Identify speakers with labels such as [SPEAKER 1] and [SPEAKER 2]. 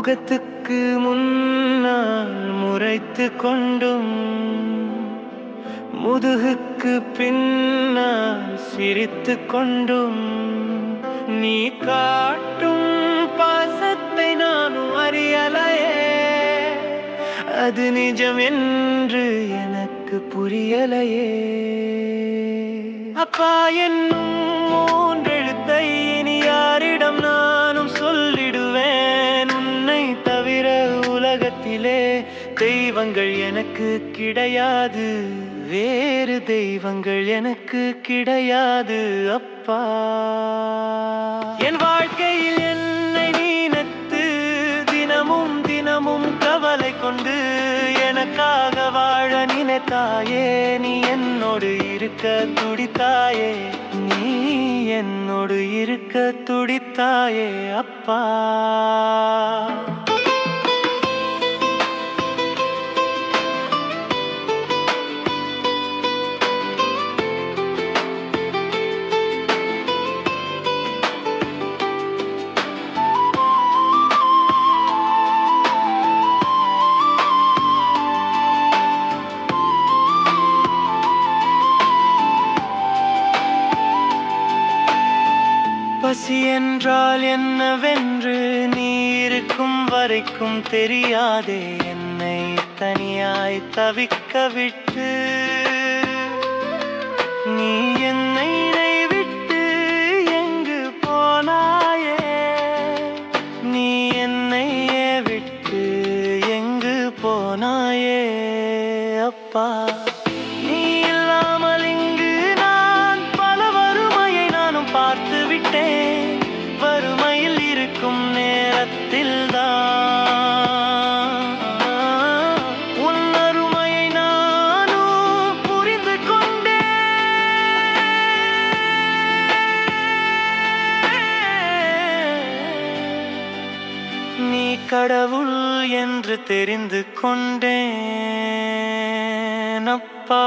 [SPEAKER 1] முகத்துக்கு முன்னால் முறைத்து கொண்டும் முதுகுக்கு பின்னால் சிரித்து கொண்டும் நீ காட்டும் பாசத்தை நானும் அறியலையே. அது நிஜம் என்று எனக்கு புரியலையே. அப்பா என்னும் மூன்றெழுத்தை இனி யாரிடம் நானும் சொல்லிடுவேன். உன்னை தவிர உலகத்திலே தெய்வங்கள் எனக்கு கிடையாது. வேறு தெய்வங்கள் எனக்கு கிடையாது அப்பா. என் வாழ்க்கையில் என்னை நினைத்து தினமும் தினமும் கவலை கொண்டு எனக்காக வாழ நினைத்தாயே. நீ என்னோடு இருக்க துடித்தாயே. நீ என்னோடு இருக்க துடித்தாயே அப்பா. பசி என்றால் என்னவென்று நீ இருக்கும் வரைக்கும் தெரியாதே. என்னை தனியாய் தவிக்க விட்டு நீ என்னை விட்டு எங்கு போனாயே. நீ என்னை விட்டு எங்கு போனாயே அப்பா. நீ இல்லாமல் இங்கு நான் பல வறுமையை நானும் பார்த்து விட்டேன். வறுமையில் இருக்கும் நேரத்தில் தான் உன் அருமையை நானும் புரிந்து கொண்டேன். நீ கடவுள் என்று தெரிந்து கொண்டேன் அப்பா.